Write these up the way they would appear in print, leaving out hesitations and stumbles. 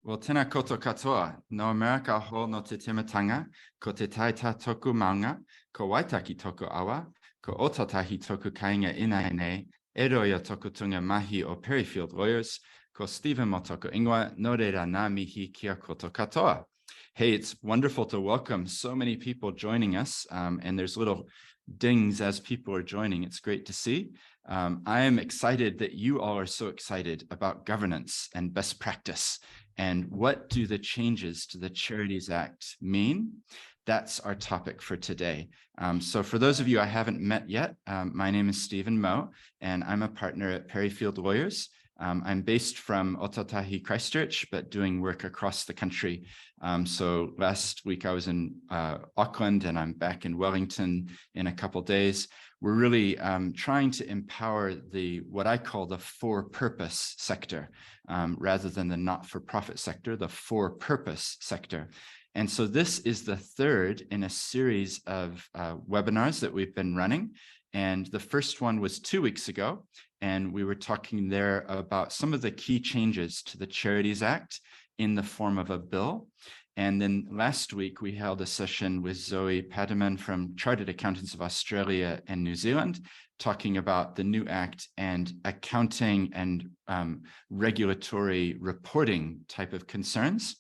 Well, tēnā koutou katoa, no America ho no te tematanga, ko te taita toku maunga, ko waitaki toku awa, ko ototahi toku kainga ina nei, e roia toku tunga mahi o Parry Field Lawyers, ko Steven Moe toku ingoa, no reira ngā mihi kia koutou katoa. Hey, it's wonderful to welcome so many people joining us, and there's little dings as people are joining. It's great to see. I am excited that you all are so excited about governance and best practice. And what do the changes to the Charities Act mean? That's our topic for today. So for those of you I haven't met yet, my name is Steven Moe, and I'm a partner at Parry Field Lawyers. I'm based from Otautahi, Christchurch, but doing work across the country. So last week I was in Auckland, and I'm back in Wellington in a couple days. We're really trying to empower what I call the for-purpose sector, rather than the not-for-profit sector, the for-purpose sector. And so this is the third in a series of webinars that we've been running. And the first one was 2 weeks ago, and we were talking there about some of the key changes to the Charities Act in the form of a bill. And then last week, we held a session with Zoe Padaman from Chartered Accountants of Australia and New Zealand, talking about the new act and accounting and regulatory reporting type of concerns.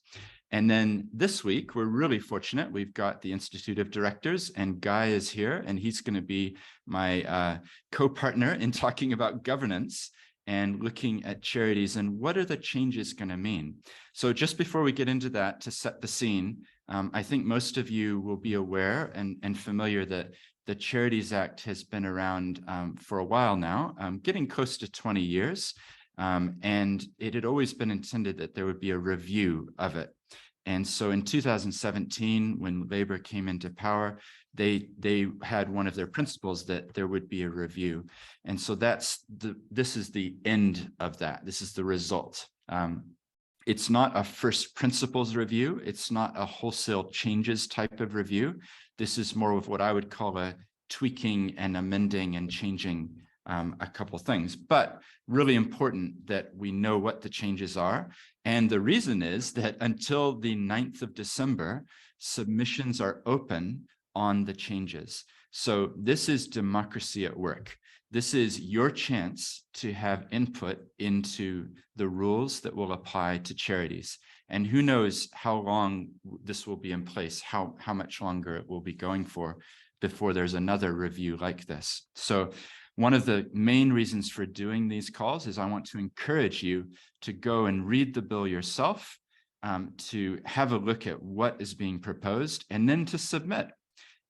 And then this week, we're really fortunate. We've got the Institute of Directors, and Guy is here, and he's going to be my co-partner in talking about governance and looking at charities and what are the changes going to mean. So just before we get into that, to set the scene, I think most of you will be aware and familiar that the Charities Act has been around for a while now, getting close to 20 years. And it had always been intended that there would be a review of it. And so in 2017, when Labor came into power, they had one of their principles that there would be a review. And so this is the end of that. This is the result. It's not a first principles review. It's not a wholesale changes type of review. This is more of what I would call a tweaking and amending and changing a couple things, but really important that we know what the changes are. And the reason is that until the 9th of December, submissions are open on the changes. So this is democracy at work. This is your chance to have input into the rules that will apply to charities. And who knows how long this will be in place, how much longer it will be going for before there's another review like this. So one of the main reasons for doing these calls is I want to encourage you to go and read the bill yourself, to have a look at what is being proposed, and then to submit.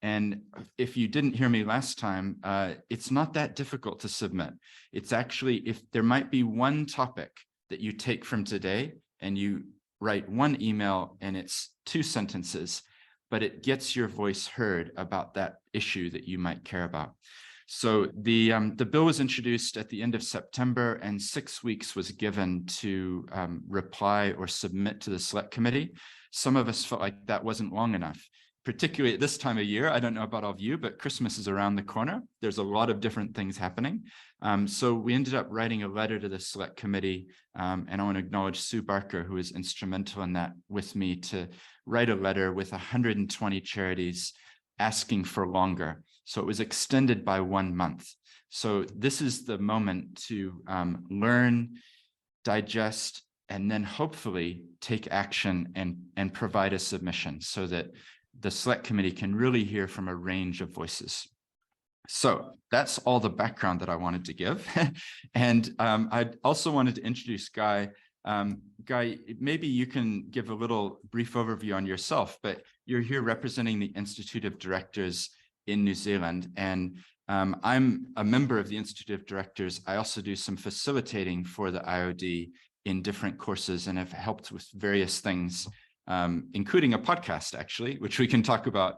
And if you didn't hear me last time, it's not that difficult to submit. It's actually, if there might be one topic that you take from today and you write one email and it's 2 sentences, but it gets your voice heard about that issue that you might care about. So the bill was introduced at the end of September, and 6 weeks was given to reply or submit to the select committee. Some of us felt like that wasn't long enough, particularly at this time of year. I don't know about all of you, but Christmas is around the corner. There's a lot of different things happening. So we ended up writing a letter to the select committee, and I want to acknowledge Sue Barker, who was instrumental in that with me, to write a letter with 120 charities asking for longer. So it was extended by 1 month. So this is the moment to learn, digest, and then hopefully take action and provide a submission so that the select committee can really hear from a range of voices. So that's all the background that I wanted to give. And I also wanted to introduce Guy. Guy, maybe you can give a little brief overview on yourself, but you're here representing the Institute of Directors in New Zealand, and I'm a member of the Institute of Directors. I also do some facilitating for the IOD in different courses and have helped with various things, including a podcast, actually, which we can talk about,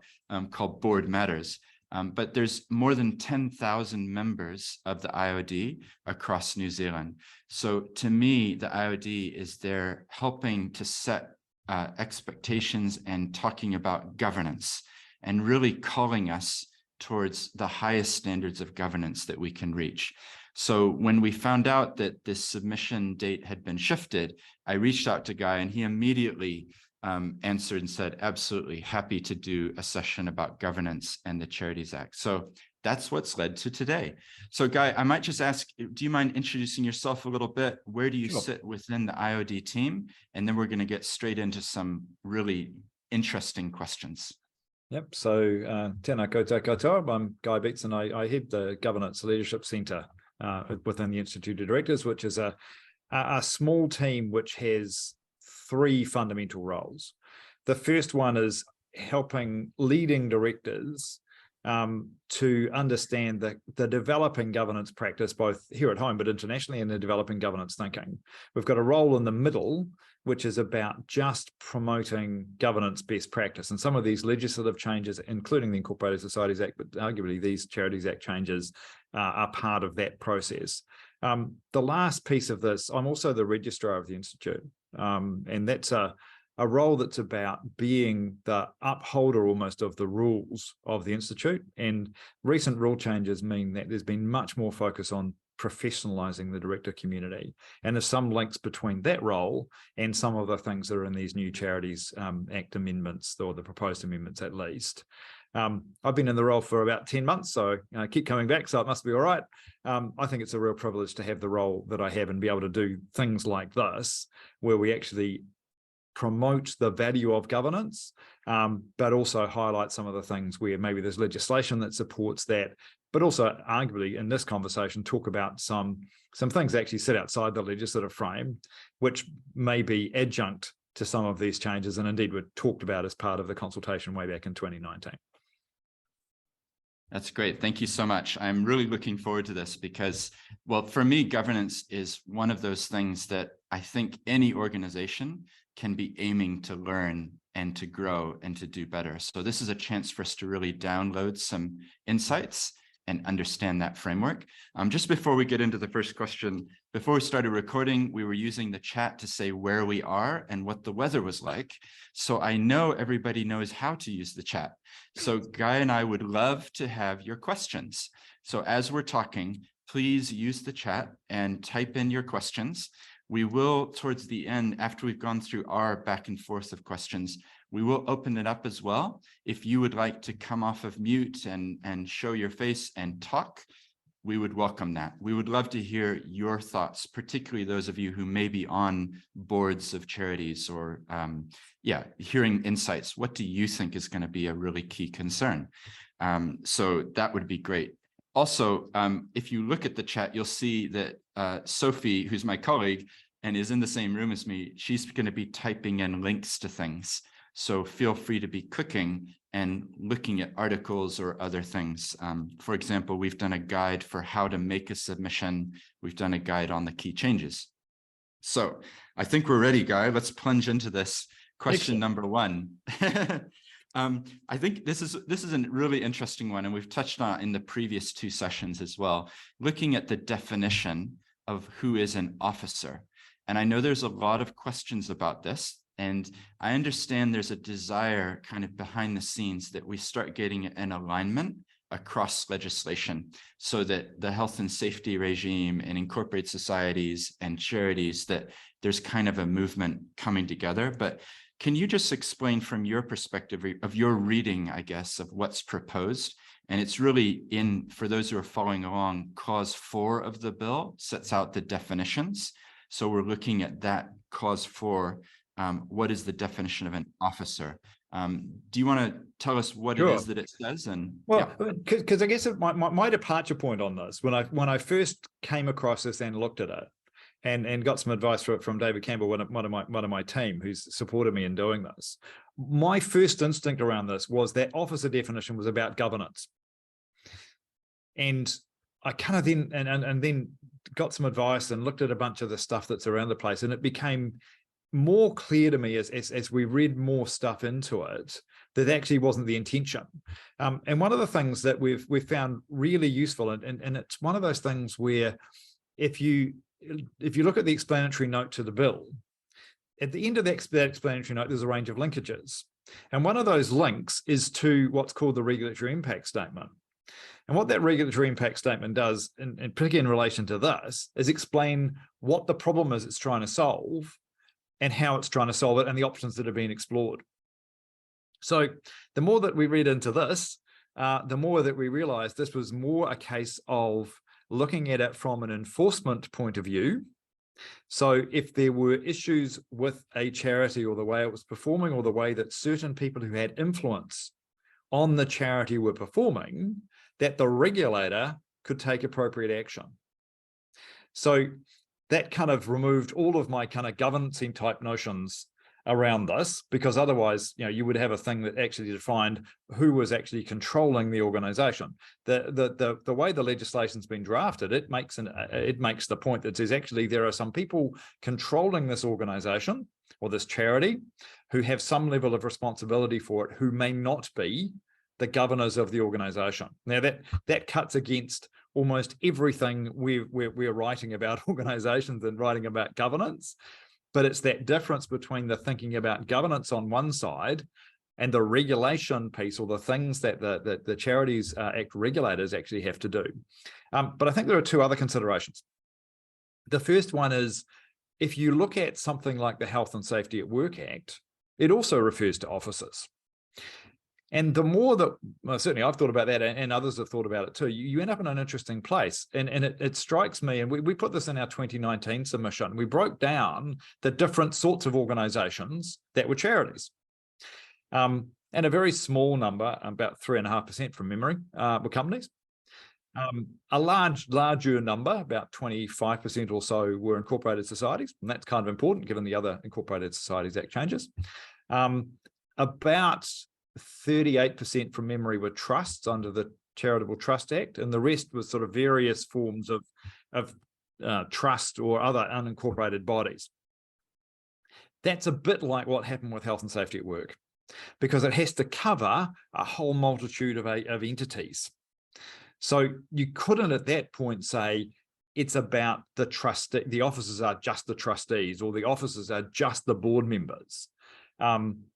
called Board Matters. But there's more than 10,000 members of the IOD across New Zealand. So to me, the IOD is there helping to set expectations and talking about governance, and really calling us towards the highest standards of governance that we can reach. So when we found out that this submission date had been shifted, I reached out to Guy, and he immediately answered and said, absolutely happy to do a session about governance and the Charities Act. So that's what's led to today. So Guy, I might just ask, do you mind introducing yourself a little bit? Where do you sit within the IOD team? And then we're going to get straight into some really interesting questions. Yep. So tēnā koutou katoa. I'm Guy Beatson. I head the Governance Leadership Centre within the Institute of Directors, which is a small team which has 3 fundamental roles. The first one is helping leading directors to understand the developing governance practice, both here at home, but internationally, and the developing governance thinking. We've got a role in the middle, which is about just promoting governance best practice. And some of these legislative changes, including the Incorporated Societies Act, but arguably these Charities Act changes are part of that process. The last piece of this, I'm also the registrar of the Institute, and that's a role that's about being the upholder almost of the rules of the Institute. And recent rule changes mean that there's been much more focus on professionalizing the director community. And there's some links between that role and some of the things that are in these new Charities Act amendments, or the proposed amendments at least. I've been in the role for about 10 months, so I keep coming back, so it must be all right. I think it's a real privilege to have the role that I have and be able to do things like this, where we actually promote the value of governance, but also highlight some of the things where maybe there's legislation that supports that, but also arguably in this conversation talk about some things that actually sit outside the legislative frame, which may be adjunct to some of these changes, and indeed were talked about as part of the consultation way back in 2019. That's great. Thank you so much. I'm really looking forward to this because, well, for me, governance is one of those things that I think any organization can be aiming to learn and to grow and to do better. So this is a chance for us to really download some insights and understand that framework. Just before we get into the first question, before we started recording, we were using the chat to say where we are and what the weather was like. So I know everybody knows how to use the chat. So Guy and I would love to have your questions. So as we're talking, please use the chat and type in your questions. We will, towards the end, after we've gone through our back and forth of questions, we will open it up as well. If you would like to come off of mute and show your face and talk, we would welcome that. We would love to hear your thoughts, particularly those of you who may be on boards of charities or, hearing insights. What do you think is going to be a really key concern? So that would be great. Also, if you look at the chat, you'll see that Sophie, who's my colleague and is in the same room as me, she's going to be typing in links to things. So feel free to be clicking and looking at articles or other things. For example, we've done a guide for how to make a submission. We've done a guide on the key changes. So I think we're ready, Guy. Let's plunge into this. Question number 1. I think this is a really interesting one, and we've touched on it in the previous 2 sessions as well, looking at the definition of who is an officer. And I know there's a lot of questions about this. And I understand there's a desire kind of behind the scenes that we start getting an alignment across legislation so that the health and safety regime and incorporated societies and charities, that there's kind of a movement coming together. But can you just explain from your perspective of your reading, I guess, of what's proposed? And it's really in, for those who are following along, clause 4 of the bill sets out the definitions. So we're looking at that clause 4. What is the definition of an officer? Do you want to tell us what it is that it says? And because I guess my departure point on this, when I first came across this and looked at it, and got some advice from David Campbell, one of my team, who's supported me in doing this, my first instinct around this was that officer definition was about governance, and I kind of then got some advice and looked at a bunch of the stuff that's around the place, and it became more clear to me as we read more stuff into it that actually wasn't the intention. And one of the things that we've found really useful, and it's one of those things where if you look at the explanatory note to the bill, at the end of that explanatory note, there's a range of linkages. And one of those links is to what's called the regulatory impact statement. And what that regulatory impact statement does, and particularly in relation to this, is explain what the problem is it's trying to solve and how it's trying to solve it and the options that are being explored. So the more that we read into this, the more that we realize this was more a case of looking at it from an enforcement point of view. So if there were issues with a charity or the way it was performing or the way that certain people who had influence on the charity were performing, that the regulator could take appropriate action. So that kind of removed all of my kind of governance type notions around this, because otherwise, you would have a thing that actually defined who was actually controlling the organization. The way the legislation's been drafted, it makes the point that says actually there are some people controlling this organization or this charity who have some level of responsibility for it, who may not be the governors of the organization. Now that cuts against almost everything we're writing about organizations and writing about governance. But it's that difference between the thinking about governance on one side and the regulation piece, or the things that the Charities Act regulators actually have to do. But I think there are two other considerations. The first one is, if you look at something like the Health and Safety at Work Act, it also refers to officers. And the more that, well, certainly I've thought about that, and others have thought about it too, you end up in an interesting place. And it strikes me, and we put this in our 2019 submission, we broke down the different sorts of organizations that were charities. And a very small number, about 3.5% from memory, were companies. A larger number, about 25% or so, were incorporated societies. And that's kind of important given the other Incorporated Societies Act changes. About 38% from memory were trusts under the Charitable Trust Act, and the rest was sort of various forms of trust or other unincorporated bodies. That's a bit like what happened with Health and Safety at Work, because it has to cover a whole multitude of entities. So you couldn't at that point say it's about the trustee, the officers are just the trustees, or the officers are just the board members.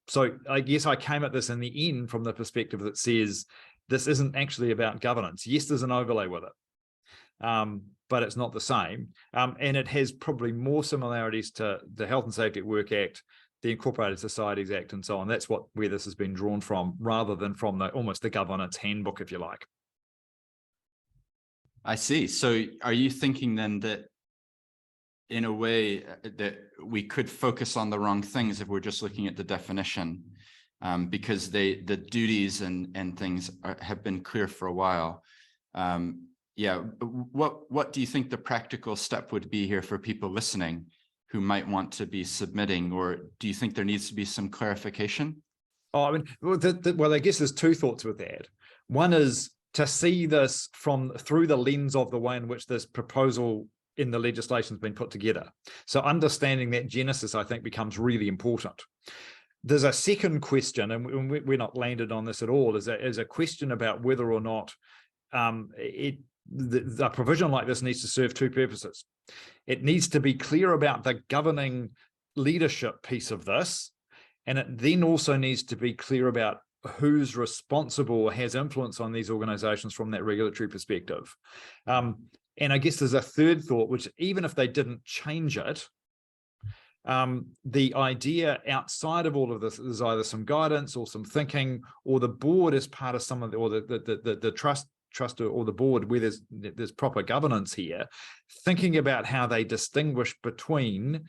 So I guess I came at this in the end from the perspective that says this isn't actually about governance. Yes, there's an overlay with it, but it's not the same. And it has probably more similarities to the Health and Safety at Work Act, the Incorporated Societies Act, and so on. That's where this has been drawn from, rather than from almost the governance handbook, if you like. I see. So are you thinking then that in a way that we could focus on the wrong things if we're just looking at the definition, because the duties and things have been clear for a while? Yeah, what do you think the practical step would be here for people listening who might want to be submitting, or do you think there needs to be some clarification? Oh, I mean, well, I guess there's two thoughts with that. One is to see this through the lens of the way in which this proposal in the legislation has been put together. So understanding that genesis, I think, becomes really important. There's a second question, and we're not landed on this at all, is a question about whether or not a provision like this needs to serve two purposes. It needs to be clear about the governing leadership piece of this, and it then also needs to be clear about who's responsible or has influence on these organizations from that regulatory perspective. And I guess there's a third thought, which even if they didn't change it, the idea outside of all of this is either some guidance or some thinking, or the board as part of some of the, or the trust or the board where there's proper governance here, thinking about how they distinguish between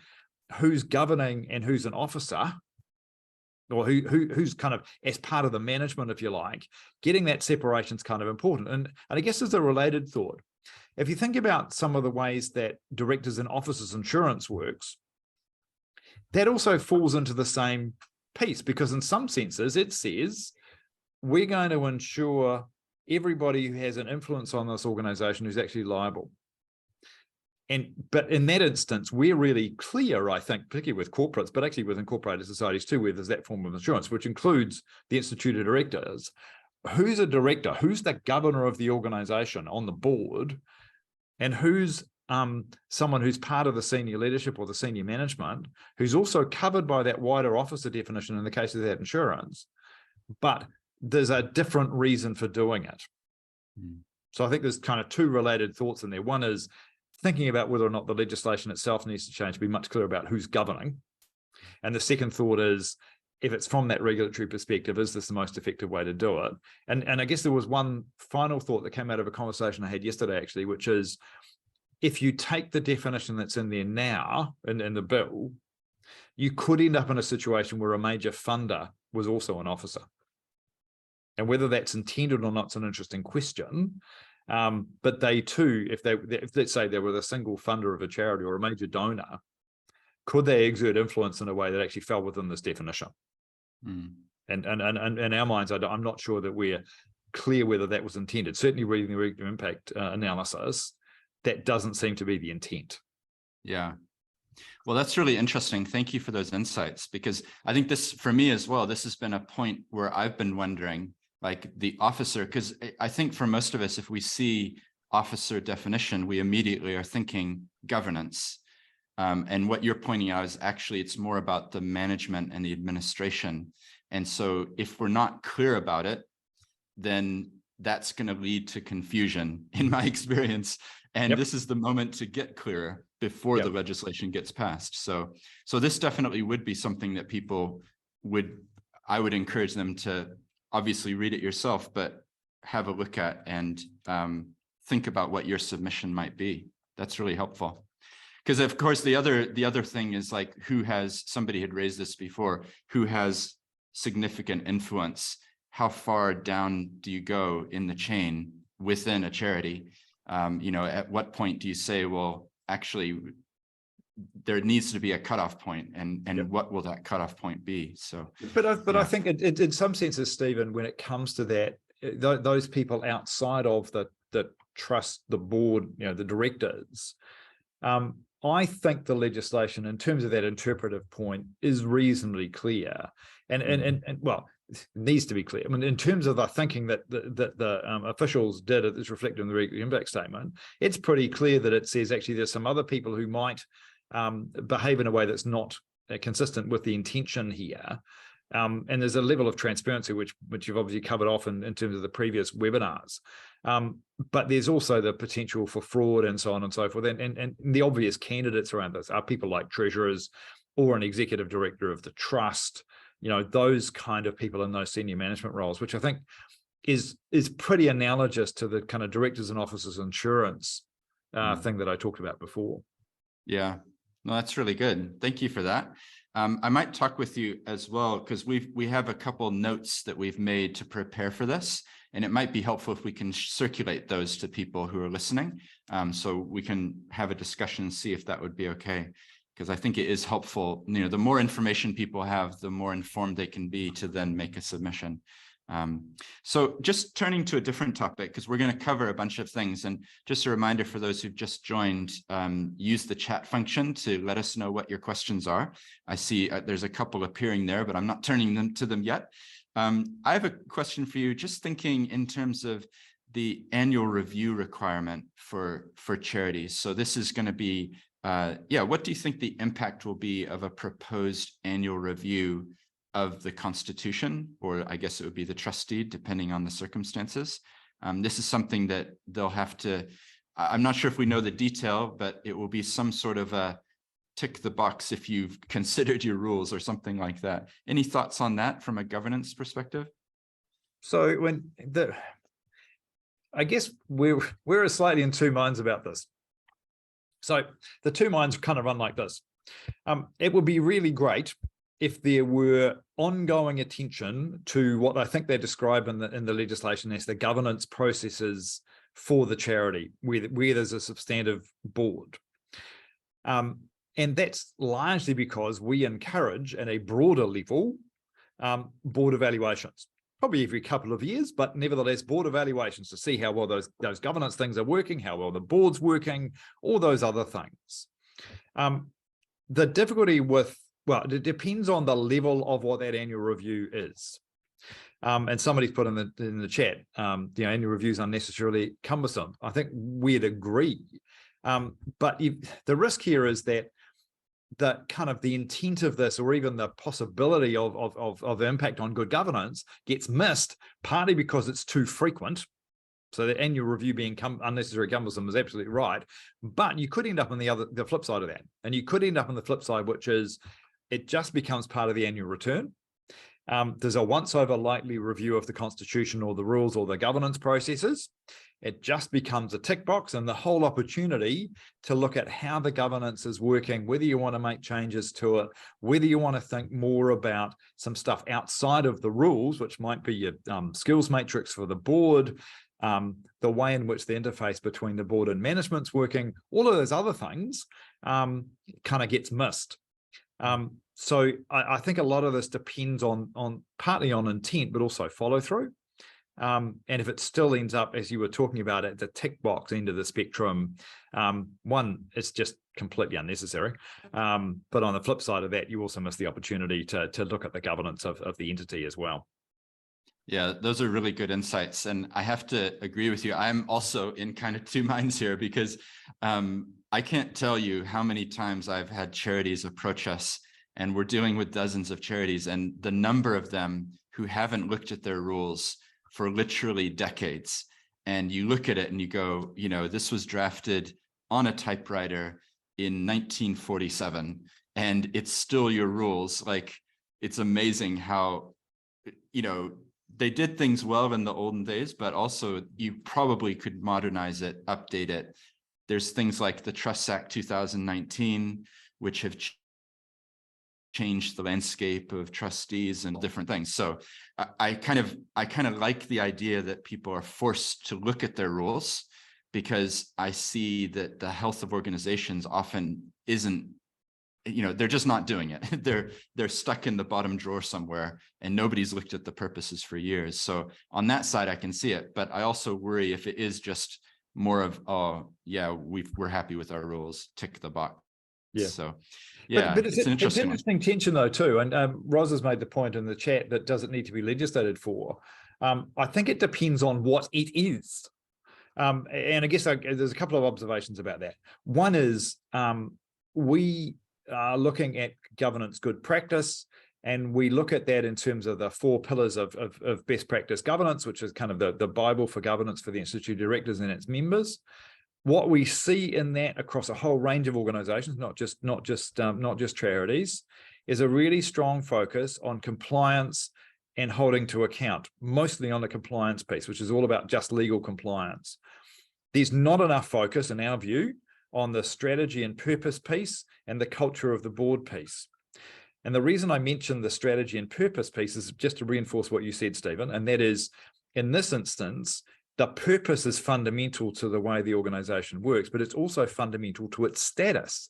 who's governing and who's an officer, or who's kind of as part of the management, if you like. Getting that separation is kind of important. And I guess there's a related thought. If you think about some of the ways that directors and officers insurance works, that also falls into the same piece, because in some senses it says we're going to insure everybody who has an influence on this organization who's actually liable. But in that instance, we're really clear, I think, particularly with corporates, but actually with incorporated societies too, where there's that form of insurance, which includes the Institute of Directors. Who's a director? Who's the governor of the organization on the board? And who's someone who's part of the senior leadership or the senior management, who's also covered by that wider officer definition in the case of that insurance, but there's a different reason for doing it. So I think there's kind of two related thoughts in there. One is thinking about whether or not the legislation itself needs to change, to be much clearer about who's governing. And the second thought is, if it's from that regulatory perspective, is this the most effective way to do it? And I guess there was one final thought that came out of a conversation I had yesterday, actually, which is, if you take the definition that's in there now, in the bill, you could end up in a situation where a major funder was also an officer. And whether that's intended or not is an interesting question. But they too, if let's say they were the single funder of a charity or a major donor, could they exert influence in a way that actually fell within this definition? And in our minds, I'm not sure that we're clear whether that was intended. Certainly reading the regulatory impact analysis, that doesn't seem to be the intent. Yeah. Well, that's really interesting. Thank you for those insights, because I think this, for me as well, this has been a point where I've been wondering, like the officer, because I think for most of us, if we see officer definition, we immediately are thinking governance. And what you're pointing out is actually it's more about the management and the administration. And so if we're not clear about it, then that's going to lead to confusion in my experience. And this is the moment to get clearer before the legislation gets passed. So this definitely would be something that people I would encourage them to obviously read it yourself, but have a look at and think about what your submission might be. That's really helpful. Because of course, the other thing is like, somebody had raised this before, who has significant influence? How far down do you go in the chain within a charity? At what point do you say, well, actually, there needs to be a cutoff point, and what will that cutoff point be? So, but I think it, in some senses, Stephen, when it comes to that, those people outside of the trust, the board, the directors, I think the legislation, in terms of that interpretive point, is reasonably clear, and well, it needs to be clear. I mean, in terms of the thinking that the officials did, it's reflected in the regulatory impact statement. It's pretty clear that it says actually there's some other people who might behave in a way that's not consistent with the intention here. And there's a level of transparency which you've obviously covered off in terms of the previous webinars. But there's also the potential for fraud and so on and so forth. And the obvious candidates around this are people like treasurers or an executive director of the trust, those kind of people in those senior management roles, which I think is pretty analogous to the kind of directors and officers insurance thing that I talked about before. Yeah, no, that's really good. Thank you for that. I might talk with you as well, because we have a couple notes that we've made to prepare for this, and it might be helpful if we can circulate those to people who are listening, so we can have a discussion and see if that would be okay, because I think it is helpful. The more information people have, the more informed they can be to then make a submission. So just turning to a different topic, because we're going to cover a bunch of things, and just a reminder for those who've just joined, use the chat function to let us know what your questions are. I see there's a couple appearing there, but I'm not turning to them yet. I have a question for you, just thinking in terms of the annual review requirement for charities. So this is going to be, what do you think the impact will be of a proposed annual review of the Constitution, or I guess it would be the trust deed, depending on the circumstances? This is something that they'll have to, I'm not sure if we know the detail, but it will be some sort of a tick the box if you've considered your rules or something like that. Any thoughts on that from a governance perspective? So I guess we're slightly in two minds about this. So the two minds kind of run like this. It would be really great if there were ongoing attention to what I think they describe in the legislation as the governance processes for the charity, where there's a substantive board. And that's largely because we encourage, at a broader level, board evaluations, probably every couple of years, but nevertheless, board evaluations to see how well those governance things are working, how well the board's working, all those other things. The difficulty it depends on the level of what that annual review is. And somebody's put in the chat, annual reviews unnecessarily cumbersome. I think we'd agree. But the risk here is that the kind of the intent of this, or even the possibility of impact on good governance, gets missed, partly because it's too frequent, So the annual review being unnecessary cumbersome is absolutely right. But you could end up on the flip side of that. And you could end up on the flip side, which is it just becomes part of the annual return. There's a once-over lightly review of the Constitution or the rules or the governance processes. It just becomes a tick box, and the whole opportunity to look at how the governance is working, whether you want to make changes to it, whether you want to think more about some stuff outside of the rules, which might be your skills matrix for the board, the way in which the interface between the board and management's working, all of those other things kind of gets missed. So I think a lot of this depends on partly on intent, but also follow through. And if it still ends up, as you were talking about, at the tick box end of the spectrum, one, it's just completely unnecessary. But on the flip side of that, you also miss the opportunity to look at the governance of the entity as well. Yeah, those are really good insights. And I have to agree with you. I'm also in kind of two minds here because I can't tell you how many times I've had charities approach us, and we're dealing with dozens of charities, and the number of them who haven't looked at their rules for literally decades. And you look at it and you go, you know, this was drafted on a typewriter in 1947, and it's still your rules. Like, it's amazing how, you know, they did things well in the olden days, but also you probably could modernize it, update it. There's things like the Trust Act 2019, which have changed the landscape of trustees and different things. So I kind of like the idea that people are forced to look at their rules, because I see that the health of organizations often isn't, you know, they're just not doing it. They're stuck in the bottom drawer somewhere, and nobody's looked at the purposes for years. So on that side, I can see it, but I also worry if it is just more of, oh yeah, we're happy with our rules, tick the box. Yeah. So yeah, but it's an interesting tension though too. And Roz has made the point in the chat that does it need to be legislated for? I think it depends on what it is. And I guess there's a couple of observations about that. One is we are looking at governance good practice, and we look at that in terms of the 4 pillars of best practice governance, which is kind of the Bible for governance for the Institute of Directors and its members. What we see in that across a whole range of organizations, not just charities, is a really strong focus on compliance and holding to account, mostly on the compliance piece, which is all about just legal compliance. There's not enough focus, in our view, on the strategy and purpose piece and the culture of the board piece. And the reason I mentioned the strategy and purpose piece is just to reinforce what you said, Stephen, and that is, in this instance, the purpose is fundamental to the way the organization works, but it's also fundamental to its status.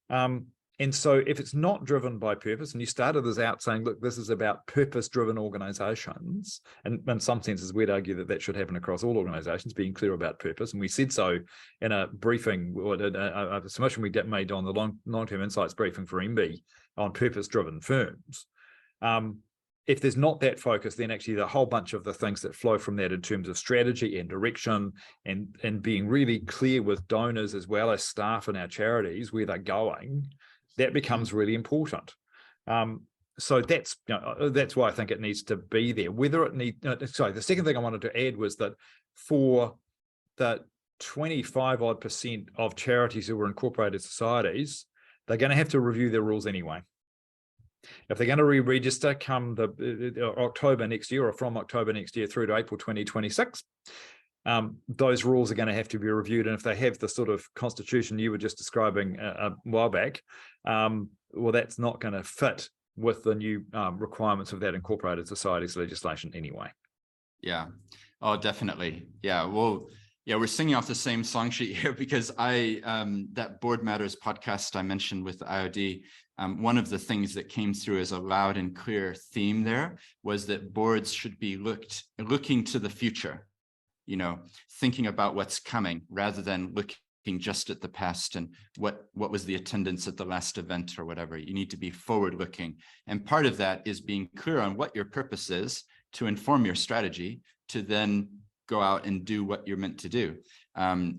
And so if it's not driven by purpose, and you started this out saying, look, this is about purpose-driven organizations, and in some senses, we'd argue that that should happen across all organizations, being clear about purpose. And we said so in a briefing, or a submission we made on the long-term insights briefing for MB on purpose-driven firms. If there's not that focus, then actually the whole bunch of the things that flow from that in terms of strategy and direction and being really clear with donors as well as staff in our charities where they're going, that becomes really important. So that's why I think it needs to be there. Whether it needs, the second thing I wanted to add was that for the 25% of charities who are incorporated societies, they're going to have to review their rules anyway. If they're going to re-register come October next year, or from October next year through to April 2026, those rules are going to have to be reviewed. And if they have the sort of constitution you were just describing a while back, well, that's not going to fit with the new requirements of that incorporated societies legislation anyway. Yeah. Oh, definitely. Yeah. Well, yeah, we're singing off the same song sheet here, because that Board Matters podcast I mentioned with the IOD, one of the things that came through as a loud and clear theme there was that boards should be looking to the future, you know, thinking about what's coming rather than looking just at the past and what was the attendance at the last event or whatever. You need to be forward looking. And part of that is being clear on what your purpose is to inform your strategy, to then go out and do what you're meant to do.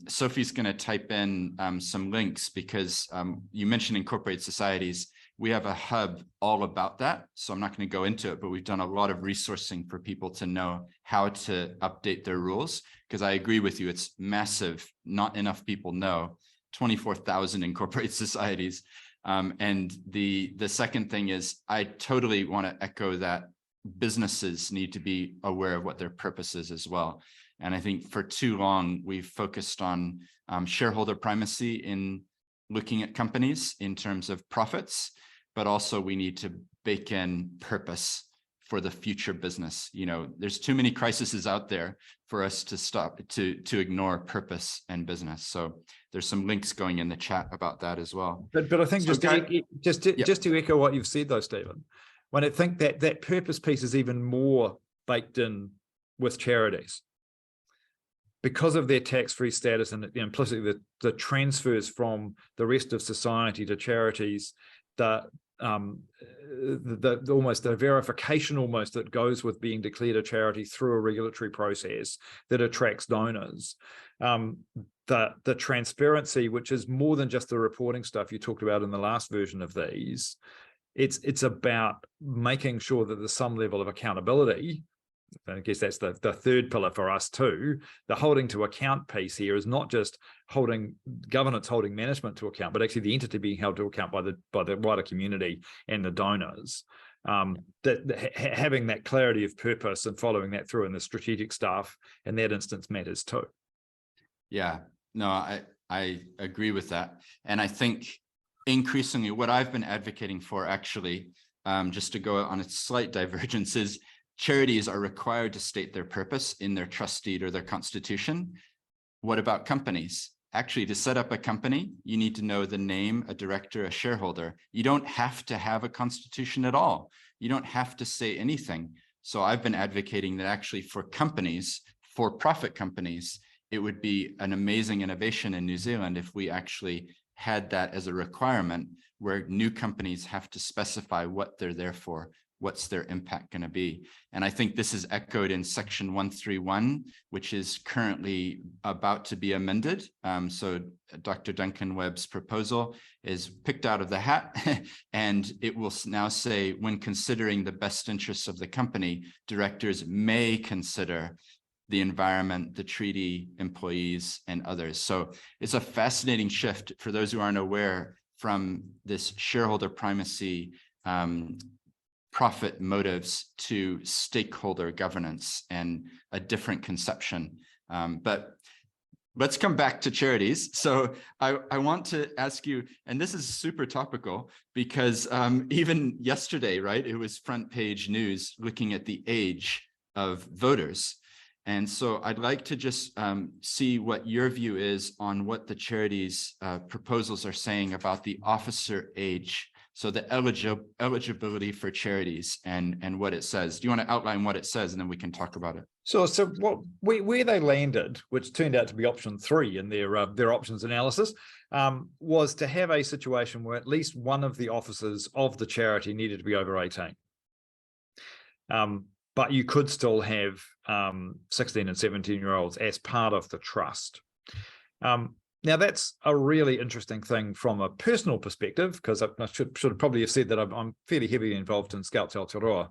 Sophie's going to type in some links, because you mentioned incorporated societies. we have a hub all about that. So I'm not going to go into it, but we've done a lot of resourcing for people to know how to update their rules, because I agree with you, it's massive. Not enough people know. 24,000 incorporated societies. And the second thing is, I totally want to echo that businesses need to be aware of what their purpose is as well. And I think for too long, we've focused on shareholder primacy in looking at companies in terms of profits, but also we need to bake in purpose for the future business. You know, there's too many crises out there for us to stop to ignore purpose and business. So there's some links going in the chat about that as well. But I think so just to echo what you've said though, Stephen, when I think that purpose piece is even more baked in with charities, because of their tax-free status and implicitly the transfers from the rest of society to charities, almost the verification almost that goes with being declared a charity through a regulatory process that attracts donors. The transparency, which is more than just the reporting stuff you talked about in the last version of these, it's about making sure that there's some level of accountability. I guess that's the third pillar for us too. The holding to account piece here is not just governance holding management to account, but actually the entity being held to account by the wider community and the donors. Having that clarity of purpose and following that through in the strategic stuff in that instance matters too. Yeah, no, I agree with that. And I think increasingly what I've been advocating for, actually, just to go on a slight divergence, is charities are required to state their purpose in their trust deed or their constitution. What about companies? Actually, to set up a company, you need to know the name, a director, a shareholder. You don't have to have a constitution at all. You don't have to say anything. So I've been advocating that actually for companies, for-profit companies, it would be an amazing innovation in New Zealand if we actually had that as a requirement, where new companies have to specify what they're there for, what's their impact going to be. And I think this is echoed in section 131, which is currently about to be amended. So Dr. Duncan Webb's proposal is picked out of the hat, and it will now say, when considering the best interests of the company, directors may consider the environment, the treaty, employees, and others. So it's a fascinating shift for those who aren't aware from this shareholder primacy profit motives to stakeholder governance and a different conception. But let's come back to charities. So I want to ask you, and this is super topical, because even yesterday, right, it was front page news looking at the age of voters. And so I'd like to just see what your view is on what the charities proposals are saying about the officer age. So the eligibility for charities and what it says. Do you want to outline what it says, and then we can talk about it? Sure. So where they landed, which turned out to be option 3 in their options analysis, was to have a situation where at least one of the officers of the charity needed to be over 18. But you could still have 16 and 17-year-olds as part of the trust. Now, that's a really interesting thing from a personal perspective, because I should probably have said that I'm fairly heavily involved in Scouts Aotearoa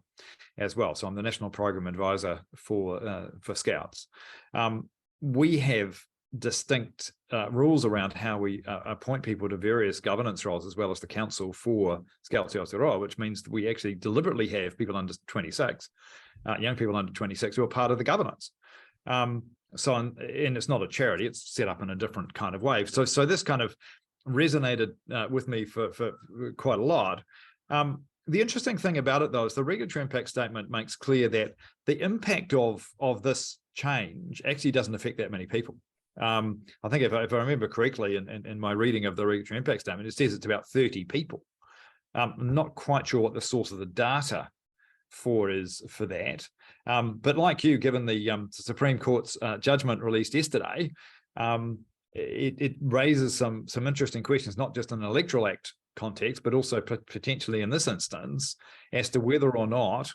as well. So I'm the National Program Advisor for Scouts. We have distinct rules around how we appoint people to various governance roles, as well as the council for Scouts Aotearoa, which means that we actually deliberately have people under 26, young people under 26 who are part of the governance. And it's not a charity, it's set up in a different kind of way. So this kind of resonated with me for quite a lot. The interesting thing about it, though, is the regulatory impact statement makes clear that the impact of this change actually doesn't affect that many people. I think if I remember correctly in my reading of the regulatory impact statement, it says it's about 30 people. I'm not quite sure what the source of the data is for that. But like you, given the Supreme Court's judgment released yesterday, it raises some interesting questions, not just in an Electoral Act context, but also potentially in this instance, as to whether or not,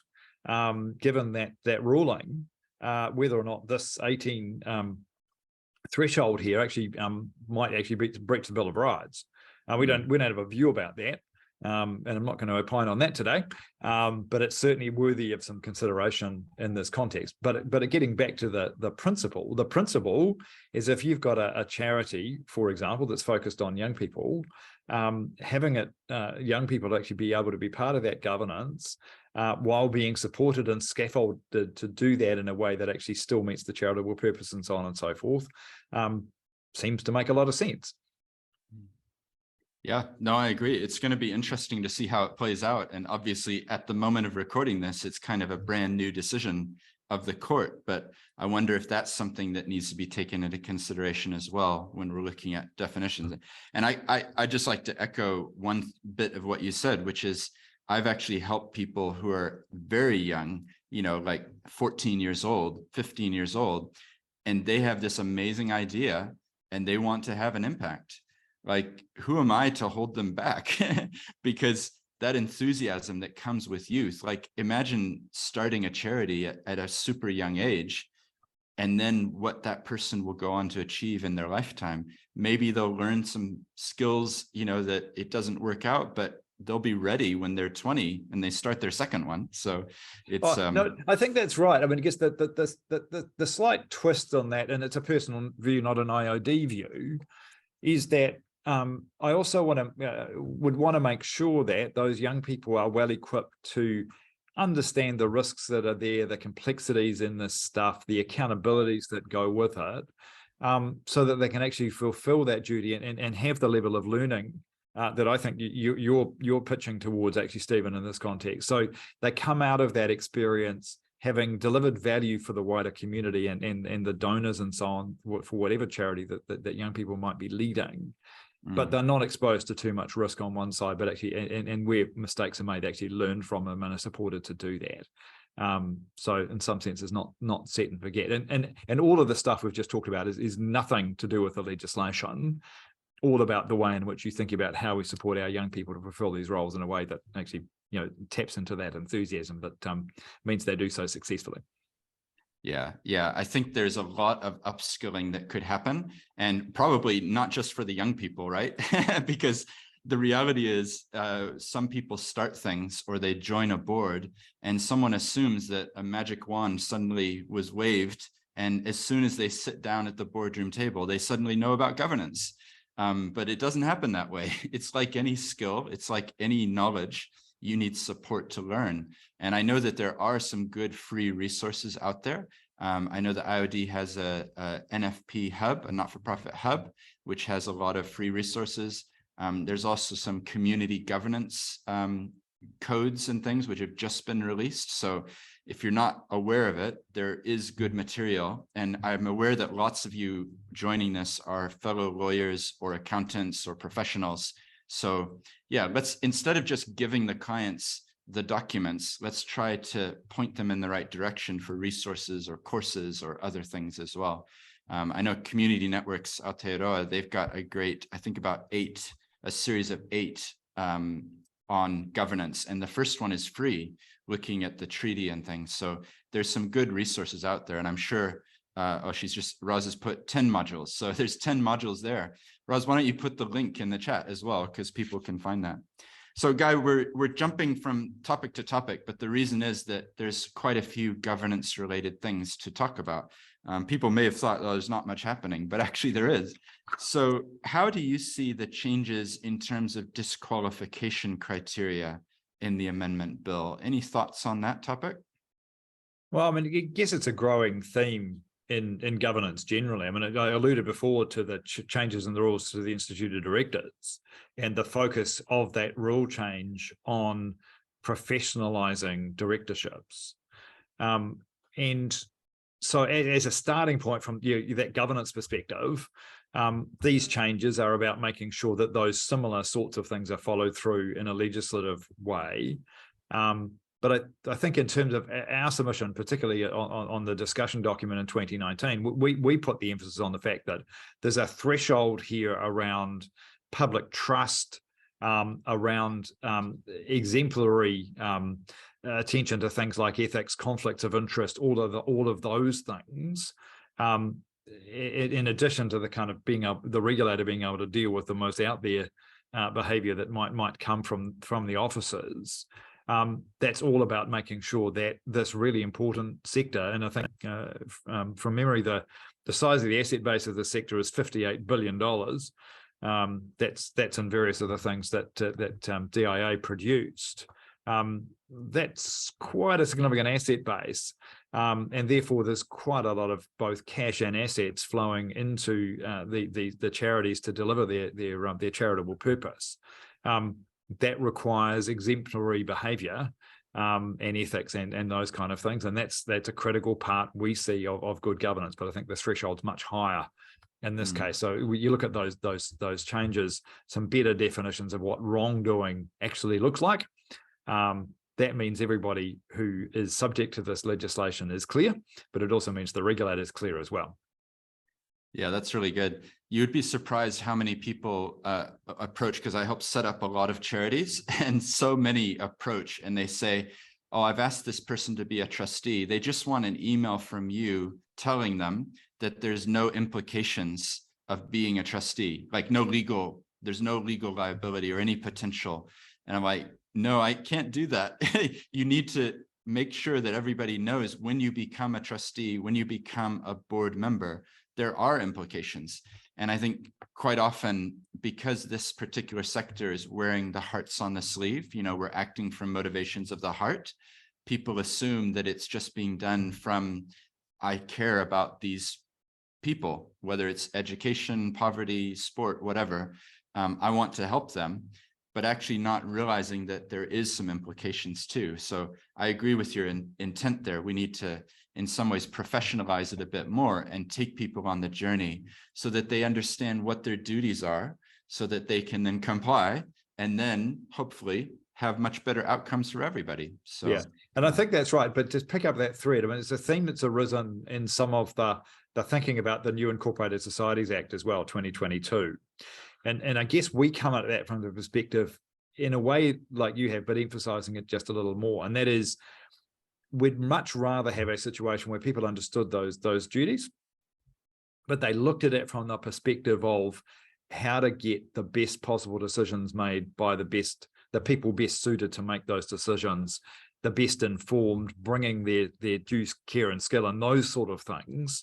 given that ruling, whether or not this 18 threshold here actually might actually breach the Bill of Rights. We don't have a view about that. and I'm not going to opine on that today, but it's certainly worthy of some consideration in this context. But getting back to the principle is, if you've got a charity, for example, that's focused on young people, having young people actually be able to be part of that governance while being supported and scaffolded to do that in a way that actually still meets the charitable purpose and so on and so forth, seems to make a lot of sense. Yeah, no, I agree. It's going to be interesting to see how it plays out. And obviously, at the moment of recording this, it's kind of a brand new decision of the court. But I wonder if that's something that needs to be taken into consideration as well when we're looking at definitions. And I just like to echo one bit of what you said, which is I've actually helped people who are very young, like 14 years old, 15 years old, and they have this amazing idea and they want to have an impact. Like, who am I to hold them back? Because that enthusiasm that comes with youth, like, imagine starting a charity at a super young age, and then what that person will go on to achieve in their lifetime. Maybe they'll learn some skills, that it doesn't work out, but they'll be ready when they're 20 and they start their second one. So it's no, I think that's right. I mean, I guess the slight twist on that, and it's a personal view, not an IOD view, is that I also would want to make sure that those young people are well equipped to understand the risks that are there, the complexities in this stuff, the accountabilities that go with it, so that they can actually fulfill that duty and have the level of learning that I think you're pitching towards, actually, Steven, in this context. So they come out of that experience having delivered value for the wider community and the donors and so on, for whatever charity that young people might be leading. But they're not exposed to too much risk on one side, but actually, and where mistakes are made, actually learn from them and are supported to do that. So in some sense, it's not set and forget. And all of the stuff we've just talked about is nothing to do with the legislation, all about the way in which you think about how we support our young people to fulfill these roles in a way that actually, taps into that enthusiasm that means they do so successfully. Yeah. I think there's a lot of upskilling that could happen, and probably not just for the young people, right? Because the reality is some people start things or they join a board and someone assumes that a magic wand suddenly was waved. And as soon as they sit down at the boardroom table, they suddenly know about governance. But it doesn't happen that way. It's like any skill. It's like any knowledge. You need support to learn. And I know that there are some good free resources out there. I know the IOD has a NFP hub, a not-for-profit hub, which has a lot of free resources. There's also some community governance codes and things which have just been released. So if you're not aware of it, there is good material. And I'm aware that lots of you joining this are fellow lawyers or accountants or professionals. So yeah, instead of just giving the clients the documents, let's try to point them in the right direction for resources or courses or other things as well. I know Community Networks Aotearoa, they've got a great, I think about a series of 8 on governance. And the first one is free, looking at the treaty and things. So there's some good resources out there. And I'm sure, Roz has put 10 modules. So there's 10 modules there. Roz, why don't you put the link in the chat as well, because people can find that. So Guy, we're jumping from topic to topic, but the reason is that there's quite a few governance related things to talk about. People may have thought, oh, there's not much happening, but actually there is. So how do you see the changes in terms of disqualification criteria in the amendment bill? Any thoughts on that topic? Well, I mean, I guess it's a growing theme in governance generally. I mean, I alluded before to the changes in the rules to the instituted directors and the focus of that rule change on professionalizing directorships. And so as a starting point from that governance perspective, these changes are about making sure that those similar sorts of things are followed through in a legislative way. But I think in terms of our submission, particularly on the discussion document in 2019, we put the emphasis on the fact that there's a threshold here around public trust, around exemplary attention to things like ethics, conflicts of interest, all of those things, in addition to the kind of the regulator being able to deal with the most out there behaviour that might come from the officers. That's all about making sure that this really important sector, and I think from memory, the size of the asset base of the sector is $58 billion. That's in various other things that DIA produced. That's quite a significant asset base, and therefore there's quite a lot of both cash and assets flowing into the charities to deliver their charitable purpose. That requires exemplary behaviour and ethics and those kind of things, and that's a critical part we see of good governance. But I think the threshold's much higher in this case. So you look at those changes, some better definitions of what wrongdoing actually looks like. That means everybody who is subject to this legislation is clear, but it also means the regulator is clear as well. Yeah, that's really good. You'd be surprised how many people approach, because I help set up a lot of charities, and so many approach and they say, oh, I've asked this person to be a trustee. They just want an email from you telling them that there's no implications of being a trustee, like there's no legal liability or any potential. And I'm like, no, I can't do that. You need to make sure that everybody knows when you become a trustee, when you become a board member, there are implications. And I think quite often, because this particular sector is wearing the hearts on the sleeve, we're acting from motivations of the heart, people assume that it's just being done from, I care about these people, whether it's education, poverty, sport, whatever. I want to help them, but actually not realizing that there is some implications too. So I agree with your intent there. We need to, in some ways, professionalize it a bit more and take people on the journey so that they understand what their duties are, so that they can then comply and then hopefully have much better outcomes for everybody. So yeah, and I think that's right. But just pick up that thread. I mean, it's a theme that's arisen in some of the thinking about the new Incorporated Societies Act as well, 2022. And I guess we come at that from the perspective in a way like you have, but emphasizing it just a little more. And that is, we'd much rather have a situation where people understood those duties, but they looked at it from the perspective of how to get the best possible decisions made by the people best suited to make those decisions, the best informed, bringing their due care and skill and those sort of things,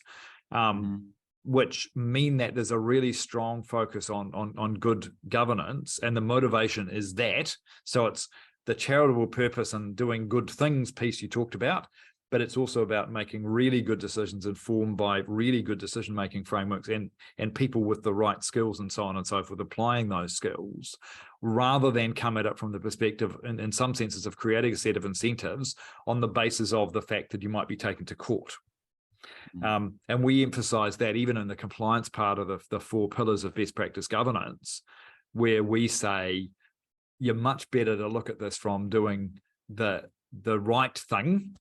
which mean that there's a really strong focus on good governance, and the motivation is that. So it's the charitable purpose and doing good things piece you talked about, but it's also about making really good decisions informed by really good decision-making frameworks and people with the right skills and so on and so forth, applying those skills, rather than come at it from the perspective, in some senses, of creating a set of incentives on the basis of the fact that you might be taken to court. And we emphasize that even in the compliance part of the 4 pillars of best practice governance, where we say you're much better to look at this from doing the right thing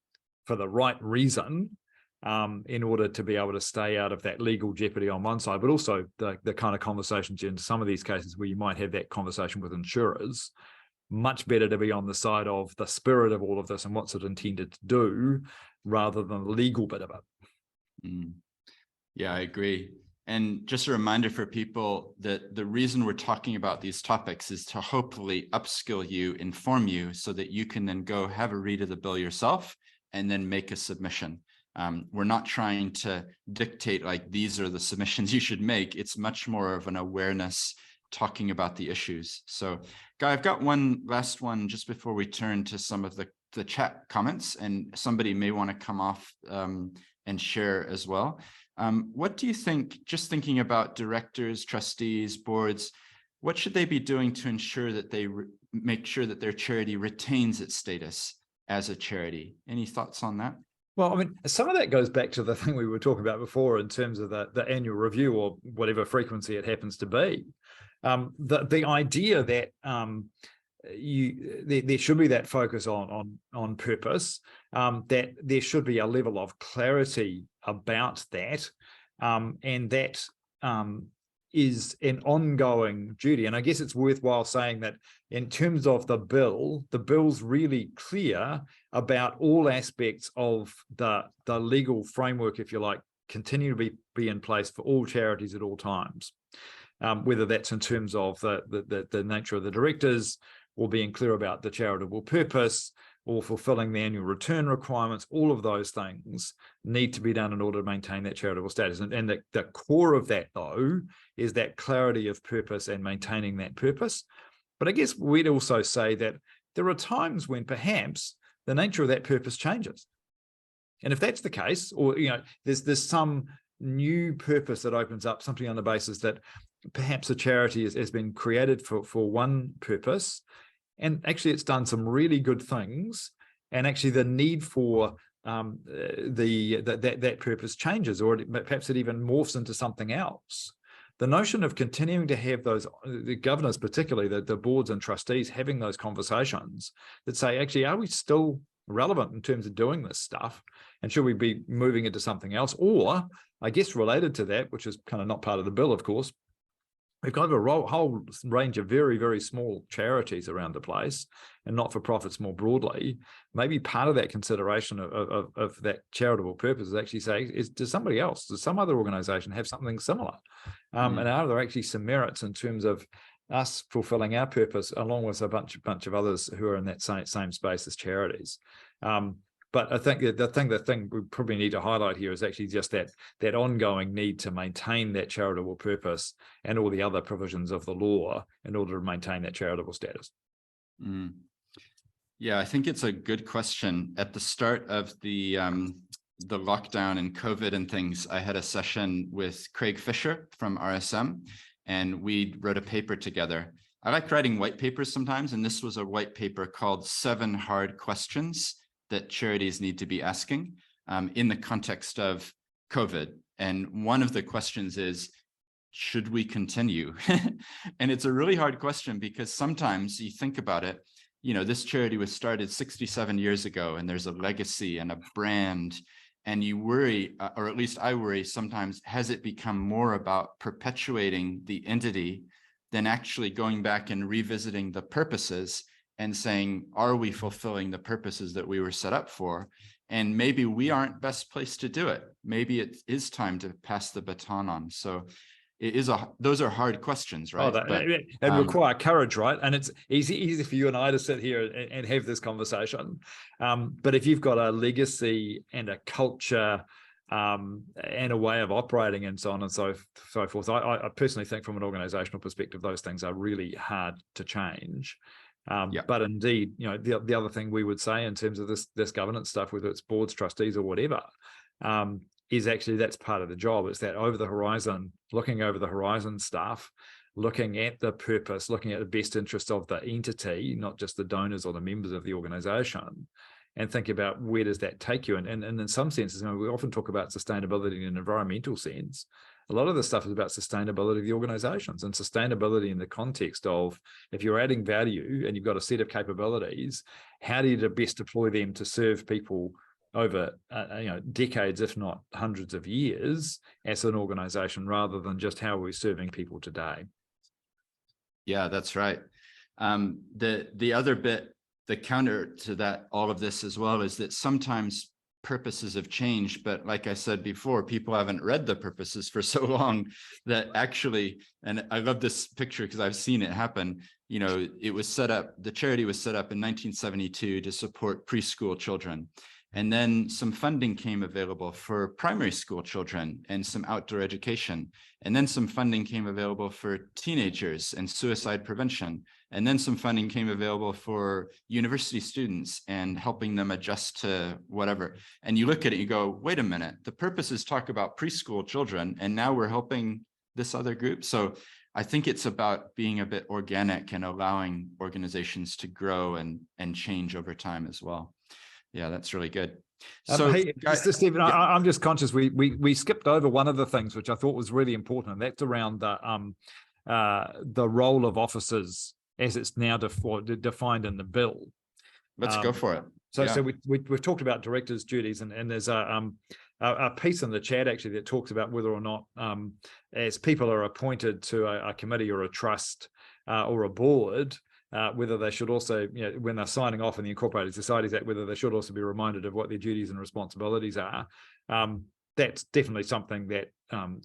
for the right reason, in order to be able to stay out of that legal jeopardy on one side, but also the kind of conversations in some of these cases where you might have that conversation with insurers. Much better to be on the side of the spirit of all of this and what's it intended to do, rather than the legal bit of it. Yeah, I agree. And just a reminder for people that the reason we're talking about these topics is to hopefully upskill you, inform you, so that you can then go have a read of the bill yourself and then make a submission. We're not trying to dictate like these are the submissions you should make. It's much more of an awareness, talking about the issues. So Guy, I've got one last one just before we turn to some of the chat comments, and somebody may want to come off and share as well. What do you think, just thinking about directors, trustees, boards, what should they be doing to ensure that they make sure that their charity retains its status as a charity? Any thoughts on that? Well, I mean, some of that goes back to the thing we were talking about before in terms of the annual review, or whatever frequency it happens to be. The idea that there should be that focus on purpose, that there should be a level of clarity about that, and that is an ongoing duty. And I guess it's worthwhile saying that in terms of the bill's really clear about all aspects of the legal framework, if you like, continue to be in place for all charities at all times. whether that's in terms of the nature of the directors, or being clear about the charitable purpose, or fulfilling the annual return requirements. All of those things need to be done in order to maintain that charitable status. And the core of that, though, is that clarity of purpose and maintaining that purpose. But I guess we'd also say that there are times when perhaps the nature of that purpose changes. And if that's the case, or there's some new purpose that opens up, something on the basis that perhaps a charity has been created for one purpose, and actually it's done some really good things, and actually the need for that purpose changes, or perhaps it even morphs into something else. The notion of continuing to have those, the governors particularly, the boards and trustees having those conversations that say, actually, are we still relevant in terms of doing this stuff? And should we be moving into something else? Or, I guess related to that, which is kind of not part of the bill, of course, we've got a whole range of very, very small charities around the place, and not-for-profits more broadly. Maybe part of that consideration of that charitable purpose is actually say, does somebody else, does some other organisation have something similar? And are there actually some merits in terms of us fulfilling our purpose along with a bunch of others who are in that same space as charities? But I think that the thing we probably need to highlight here is actually just that ongoing need to maintain that charitable purpose and all the other provisions of the law in order to maintain that charitable status. Yeah, I think it's a good question. At the start of the lockdown and COVID and things, I had a session with Craig Fisher from RSM, and we wrote a paper together. I like writing white papers sometimes, and this was a white paper called 7 Hard Questions that charities need to be asking in the context of COVID. And one of the questions is, should we continue? And it's a really hard question, because sometimes you think about it, this charity was started 67 years ago, and there's a legacy and a brand, and you worry, or at least I worry sometimes, has it become more about perpetuating the entity than actually going back and revisiting the purposes and saying, are we fulfilling the purposes that we were set up for? And maybe we aren't best placed to do it. Maybe it is time to pass the baton on. So those are hard questions, right? They require courage, right? And it's easy for you and I to sit here and have this conversation. But if you've got a legacy and a culture and a way of operating and so on and so forth, I personally think from an organizational perspective, those things are really hard to change. But indeed, the other thing we would say in terms of this governance stuff, whether it's boards, trustees, or whatever, is actually that's part of the job. It's that looking over the horizon stuff, looking at the purpose, looking at the best interest of the entity, not just the donors or the members of the organization, and think about where does that take you. And in some senses, we often talk about sustainability in an environmental sense. A lot of this stuff is about sustainability of the organizations, and sustainability in the context of, if you're adding value and you've got a set of capabilities, how do you best deploy them to serve people over decades, if not hundreds of years, as an organization, rather than just how we're serving people today. Yeah, that's right. The other bit, the counter to that, all of this as well, is that sometimes purposes have changed, but like I said before, people haven't read the purposes for so long that actually, and I love this picture because I've seen it happen, it was set up, the charity was set up in 1972 to support preschool children. And then some funding came available for primary school children and some outdoor education. And then some funding came available for teenagers and suicide prevention. And then some funding came available for university students and helping them adjust to whatever. And you look at it, you go, wait a minute, the purposes talk about preschool children, and now we're helping this other group. So I think it's about being a bit organic and allowing organizations to grow and change over time as well. Yeah, that's really good. So, hey, Stephen, yeah. I'm just conscious we skipped over one of the things which I thought was really important, and that's around the role of officers as it's now defined in the bill. Let's go for it. So we've talked about directors' duties, and there's a piece in the chat actually that talks about whether or not, as people are appointed to a committee or a trust or a board, whether they should also, when they're signing off in the Incorporated Societies Act, whether they should also be reminded of what their duties and responsibilities are. That's definitely something that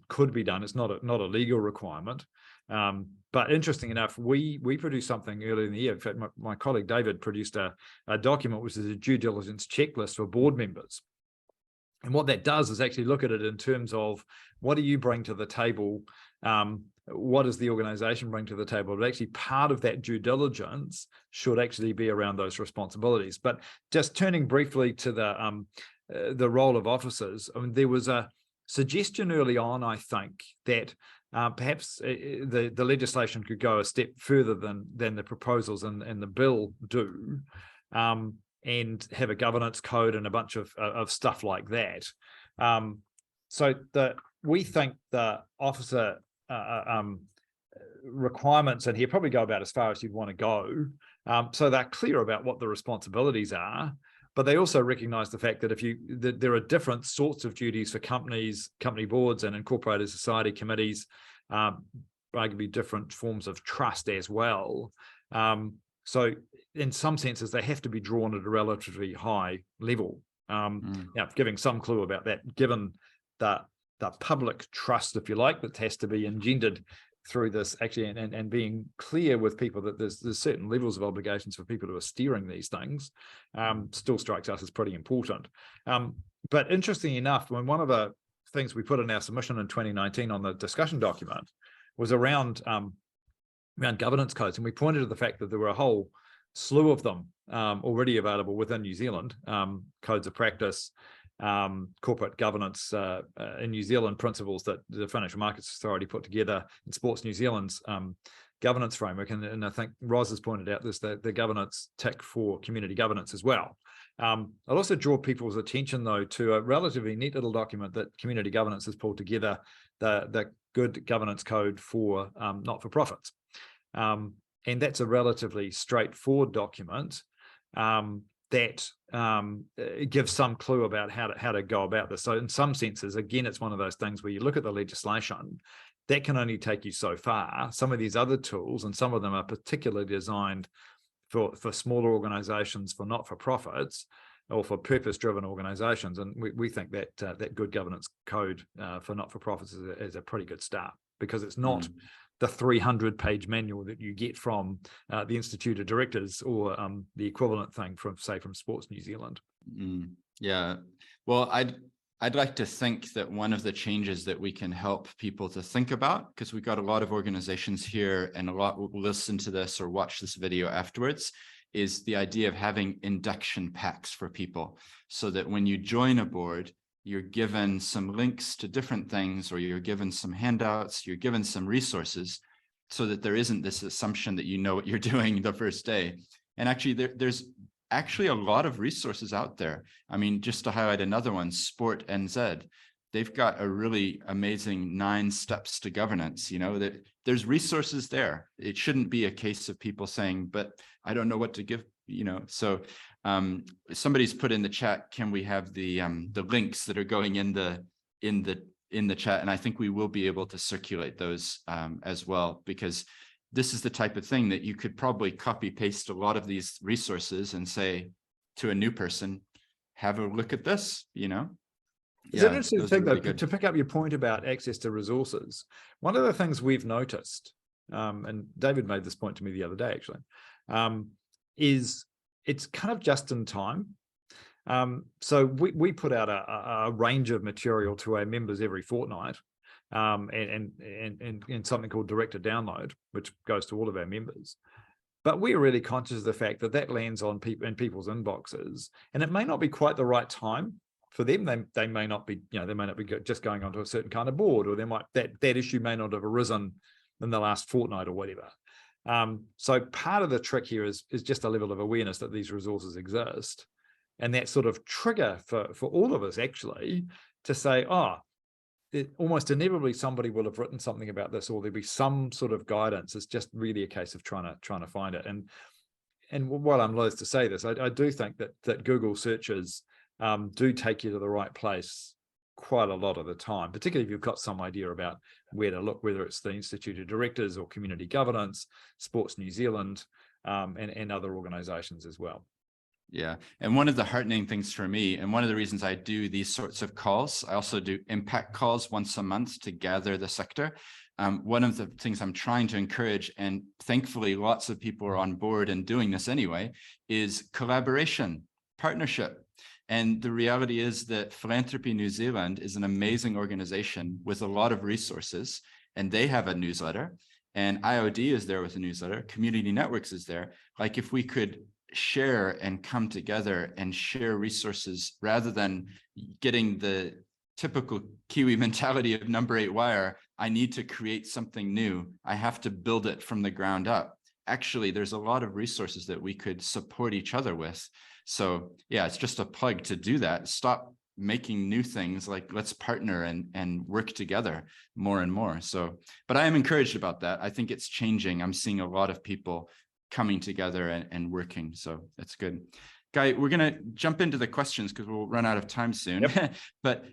could be done. It's not a legal requirement, But interesting enough, we produced something earlier in the year. In fact, my colleague David produced a document which is a due diligence checklist for board members. And what that does is actually look at it in terms of what do you bring to the table? What does the organization bring to the table? But actually part of that due diligence should actually be around those responsibilities. But just turning briefly to the role of officers, I mean, there was a suggestion early on, I think, that perhaps the legislation could go a step further than the proposals in the bill do, and have a governance code and a bunch of stuff like that. So we think the officer requirements in here probably go about as far as you'd want to go. So they're clear about what the responsibilities are, but they also recognize the fact that there are different sorts of duties for companies, company boards, and incorporated society committees, arguably different forms of trust as well. So in some senses, they have to be drawn at a relatively high level. Giving some clue about that, given the public trust, if you like, that has to be engendered through this actually, and being clear with people that there's certain levels of obligations for people who are steering these things, still strikes us as pretty important. But interestingly enough, when one of the things we put in our submission in 2019 on the discussion document was around governance codes, and we pointed to the fact that there were a whole slew of them already available within New Zealand, codes of practice, corporate governance in New Zealand, principles that the Financial Markets Authority put together in Sports New Zealand's governance framework. And I think Roz has pointed out this, the governance tick for community governance as well. I'll also draw people's attention, though, to a relatively neat little document that Community Governance has pulled together, the Good Governance Code for not-for-profits. And that's a relatively straightforward document that gives some clue about how to go about this. So in some senses, again, it's one of those things where you look at the legislation, that can only take you so far. Some of these other tools, and some of them are particularly designed for smaller organizations, for not-for-profits, or for purpose-driven organizations. And we think that that Good Governance Code for not-for-profits is a pretty good start, because it's not the 300-page manual that you get from the Institute of Directors, or the equivalent thing from Sports New Zealand. Yeah, well, I'd like to think that one of the changes that we can help people to think about, because we've got a lot of organizations here and a lot will listen to this or watch this video afterwards, is the idea of having induction packs for people, so that when you join a board, you're given some links to different things, or you're given some handouts, you're given some resources, so that there isn't this assumption that you know what you're doing the first day. And actually, there's actually a lot of resources out there. I mean, just to highlight another one, Sport NZ, they've got a really amazing 9 steps to governance. You know, that there's resources there. It shouldn't be a case of people saying, but I don't know what to give, you know. So somebody's put in the chat, can we have the links that are going in the chat? And I think we will be able to circulate those as well, because this is the type of thing that you could probably copy paste a lot of these resources and say to a new person, have a look at this, you know. It's an interesting thing, though, to pick up your point about access to resources. One of the things we've noticed, and David made this point to me the other day, actually, is it's kind of just in time. So we put out a range of material to our members every fortnight, and something called Director Download, which goes to all of our members. But we're really conscious of the fact that lands on people's inboxes, and it may not be quite the right time for them. They may not be, they may not be just going onto a certain kind of board, or that issue may not have arisen in the last fortnight or whatever. So part of the trick here is just a level of awareness that these resources exist, and that sort of trigger for all of us actually to say, almost inevitably somebody will have written something about this, or there'll be some sort of guidance. It's just really a case of trying to find it. And while I'm loath to say this, I do think that Google searches do take you to the right place quite a lot of the time, particularly if you've got some idea about where to look, whether it's the Institute of Directors or Community Governance, Sports New Zealand, and other organizations as well. Yeah. And one of the heartening things for me, and one of the reasons I do these sorts of calls, I also do impact calls once a month to gather the sector. one of the things I'm trying to encourage, and thankfully lots of people are on board and doing this anyway, is collaboration, partnership. And the reality is that Philanthropy New Zealand is an amazing organization with a lot of resources, and they have a newsletter, and IOD is there with a newsletter, Community Networks is there. Like, if we could share and come together and share resources rather than getting the typical Kiwi mentality of number 8 wire, I need to create something new, I have to build it from the ground up. Actually, there's a lot of resources that we could support each other with. So yeah, it's just a plug to do that. Stop making new things, like let's partner and work together more and more. So, but I am encouraged about that. I think it's changing. I'm seeing a lot of people coming together and working. So that's good. Guy, we're going to jump into the questions because we'll run out of time soon. Yep. But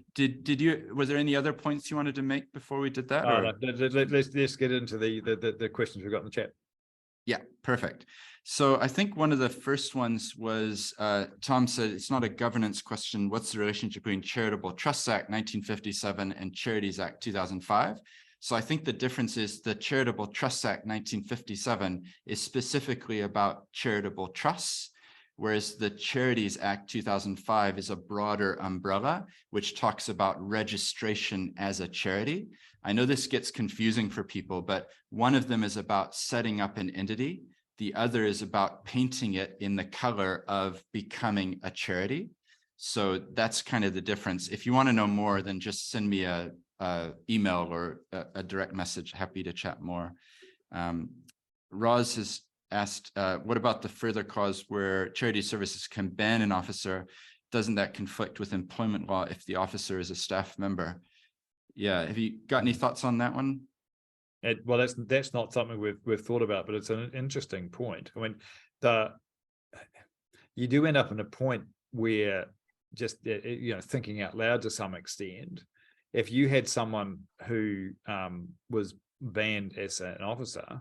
was there any other points you wanted to make before we did that? No, let's get into the questions we've got in the chat. Yeah, perfect. So I think one of the first ones was, Tom said, it's not a governance question. What's the relationship between Charitable Trusts Act 1957 and Charities Act 2005? So I think the difference is the Charitable Trusts Act 1957 is specifically about charitable trusts, whereas the Charities Act 2005 is a broader umbrella, which talks about registration as a charity. I know this gets confusing for people, but one of them is about setting up an entity. The other is about painting it in the color of becoming a charity. So that's kind of the difference. If you want to know more, then just send me a email or a direct message. Happy to chat more. Roz has asked, what about the further clause where charity services can ban an officer? Doesn't that conflict with employment law if the officer is a staff member? Yeah, have you got any thoughts on that one? Well, that's not something we've thought about, but it's an interesting point. I mean, you do end up in a point where just thinking out loud to some extent, if you had someone who was banned as an officer,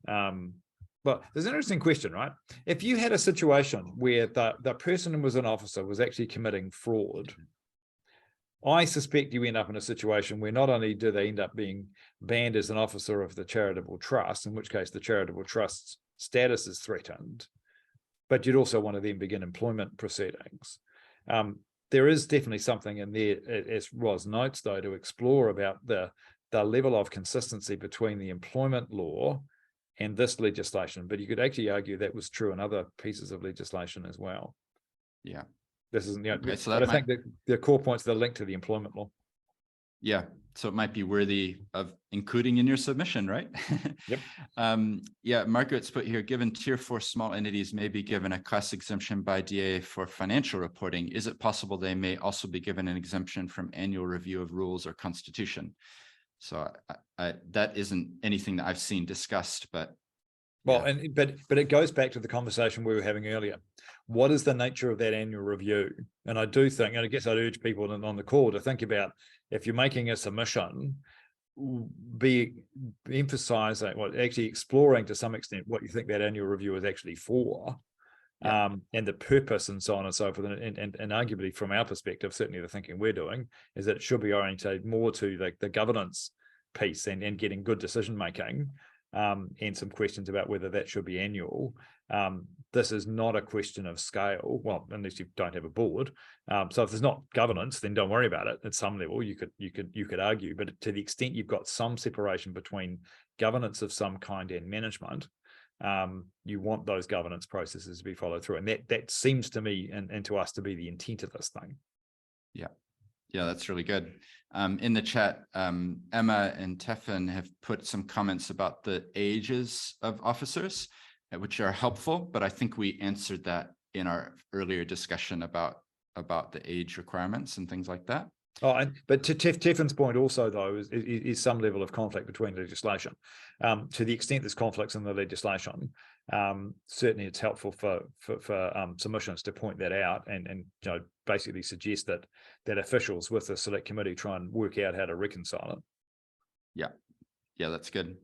well, there's an interesting question, right? If you had a situation where the person who was an officer was actually committing fraud, I suspect you end up in a situation where not only do they end up being banned as an officer of the charitable trust, in which case the charitable trust's status is threatened, but you'd also want to then begin employment proceedings. There is definitely something in there, as Roz notes, though, to explore about the level of consistency between the employment law and this legislation, but you could actually argue that was true in other pieces of legislation as well. Yeah. This isn't, okay, so but I think that the core points that are linked to the employment law. Yeah, so it might be worthy of including in your submission, right? Yep. Yeah, Margaret's put here, given Tier 4 small entities may be given a class exemption by DA for financial reporting, is it possible they may also be given an exemption from annual review of rules or constitution? So that isn't anything that I've seen discussed, but well, yeah. But it goes back to the conversation we were having earlier. What is the nature of that annual review? And I do think, and I guess I'd urge people on the call to think about, if you're making a submission, be emphasizing, well, actually exploring to some extent what you think that annual review is actually for, yeah. And the purpose and so on and so forth. And arguably from our perspective, certainly the thinking we're doing is that it should be oriented more to the governance piece and getting good decision making. And some questions about whether that should be annual. This is not a question of scale, well, unless you don't have a board. So if there's not governance, then don't worry about it. At some level, you could argue, but to the extent you've got some separation between governance of some kind and management, you want those governance processes to be followed through, and that seems to me and to us to be the intent of this thing. Yeah, that's really good. In the chat, Emma and Tefan have put some comments about the ages of officers, which are helpful, but I think we answered that in our earlier discussion about the age requirements and things like that. Oh, but to Tefan's point also, though, is some level of conflict between legislation. To the extent there's conflicts in the legislation, certainly it's helpful for submissions to point that out and basically suggest that officials with the select committee try and work out how to reconcile it. Yeah, that's good.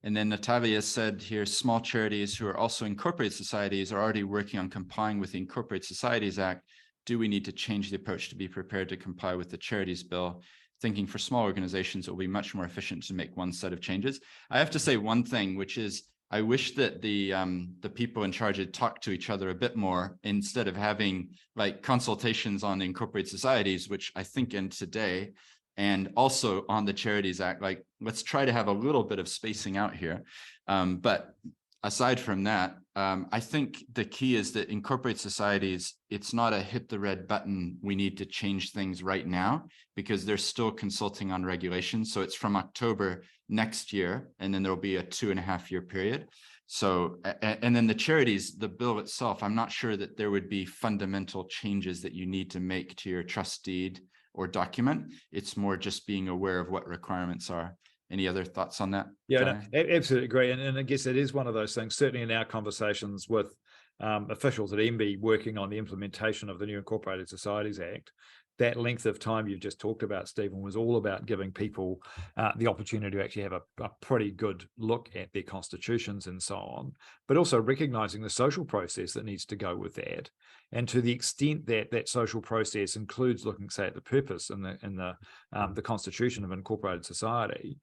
And then Natalia said here, small charities who are also incorporated societies are already working on complying with the Incorporated Societies Act. Do we need to change the approach to be prepared to comply with the Charities Bill? thinking for small organizations, it will be much more efficient to make one set of changes. I have to say one thing, which is I wish that the people in charge had talked to each other a bit more instead of having like consultations on incorporated societies, which I think in today, and also on the Charities Act, like let's try to have a little bit of spacing out here. But aside from that, I think the key is that incorporated societies, it's not a hit the red button, we need to change things right now, because they're still consulting on regulations. So it's from October next year, and then there'll be a 2.5-year period. So, and then the charities, the bill itself, I'm not sure that there would be fundamental changes that you need to make to your trust deed or document. It's more just being aware of what requirements are. Any other thoughts on that? Yeah, no, absolutely agree. And I guess it is one of those things, certainly in our conversations with officials at MB working on the implementation of the new Incorporated Societies Act, that length of time you've just talked about, Stephen, was all about giving people the opportunity to actually have a pretty good look at their constitutions and so on, but also recognizing the social process that needs to go with that. And to the extent that that social process includes looking, say, at the purpose in the constitution of an incorporated society,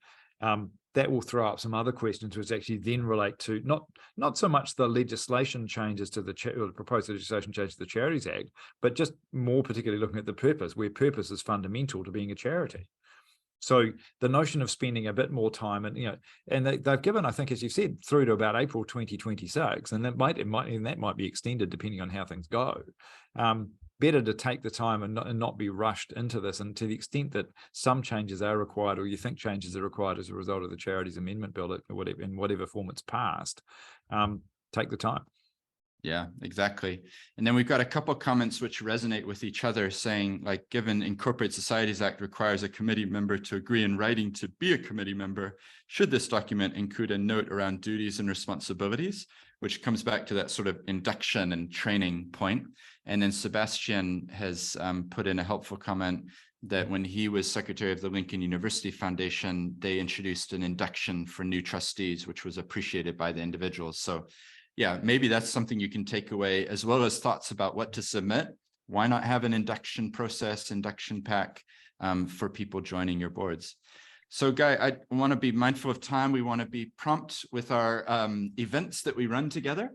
that will throw up some other questions which actually then relate to not so much the legislation changes to the proposed legislation changes to the Charities Act, but just more particularly looking at the purpose, where purpose is fundamental to being a charity. So the notion of spending a bit more time, and they've given, I think, as you've said, through to about April 2026, and that might be extended depending on how things go. Better to take the time and not be rushed into this. And to the extent that some changes are required, or you think changes are required as a result of the Charities Amendment Bill, in whatever form it's passed, take the time. Yeah, exactly. And then we've got a couple of comments which resonate with each other, saying, like, given Incorporated Societies Act requires a committee member to agree in writing to be a committee member, should this document include a note around duties and responsibilities, which comes back to that sort of induction and training point. And then Sebastian has put in a helpful comment that when he was secretary of the Lincoln University Foundation, they introduced an induction for new trustees, which was appreciated by the individuals. So yeah, maybe that's something you can take away, as well as thoughts about what to submit. Why not have an induction process, induction pack for people joining your boards? So Guy, I want to be mindful of time. We want to be prompt with our events that we run together.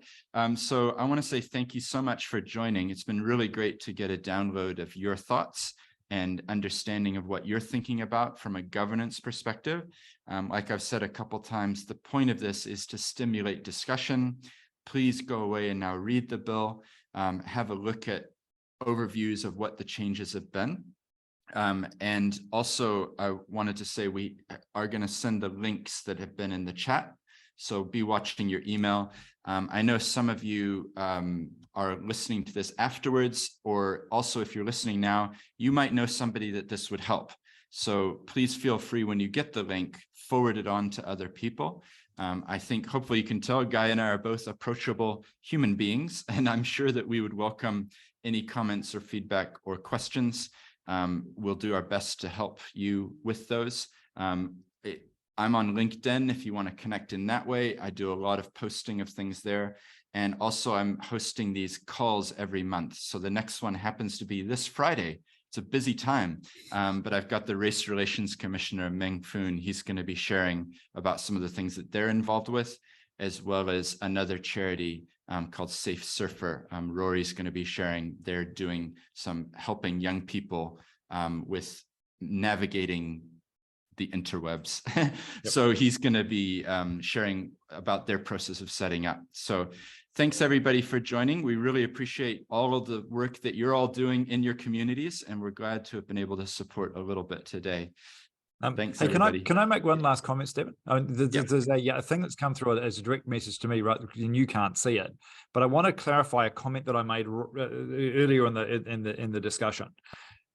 So I want to say thank you so much for joining. It's been really great to get a download of your thoughts and understanding of what you're thinking about from a governance perspective. Like I've said a couple times, the point of this is to stimulate discussion. Please go away and now read the bill, have a look at overviews of what the changes have been. And also, I wanted to say we are going to send the links that have been in the chat. So be watching your email. I know some of you are listening to this afterwards, or also if you're listening now, you might know somebody that this would help. So please feel free, when you get the link, forward it on to other people. I think hopefully you can tell Guy and I are both approachable human beings, and I'm sure that we would welcome any comments or feedback or questions. We'll do our best to help you with those. I'm on LinkedIn if you want to connect in that way. I do a lot of posting of things there. And also I'm hosting these calls every month. So the next one happens to be this Friday. It's a busy time, but I've got the Race Relations Commissioner, Meng Foon. He's going to be sharing about some of the things that they're involved with, as well as another charity called Safe Surfer. Rory's going to be sharing. They're doing some helping young people with navigating the interwebs. Yep. So he's going to be sharing about their process of setting up. So thanks everybody for joining. We really appreciate all of the work that you're all doing in your communities, and we're glad to have been able to support a little bit today. Thanks, everybody. Can I make one last comment, Stephen? There's a thing that's come through as a direct message to me, right? And you can't see it, but I want to clarify a comment that I made earlier in the discussion.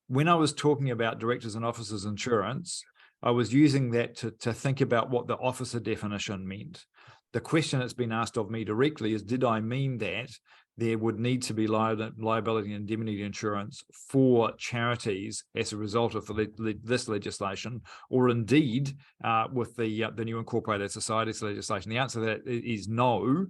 When I was talking about directors and officers insurance, I was using that to think about what the officer definition meant. The question that's been asked of me directly is, did I mean that there would need to be liability and indemnity insurance for charities as a result of this legislation, or indeed with the new Incorporated Societies legislation? The answer to that is no.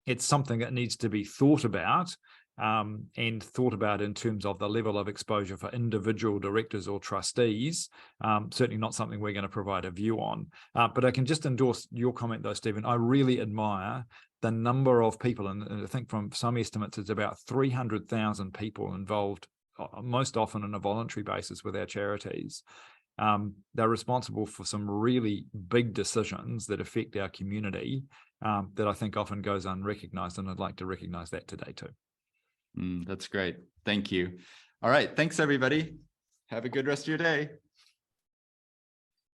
It's something that needs to be thought about. and thought about in terms of the level of exposure for individual directors or trustees. Certainly not something we're going to provide a view on. But I can just endorse your comment though, Stephen. I really admire the number of people, and I think from some estimates it's about 300,000 people involved, most often on a voluntary basis with our charities. They're responsible for some really big decisions that affect our community that I think often goes unrecognized, and I'd like to recognize that today too. That's great. Thank you. All right. Thanks, everybody. Have a good rest of your day.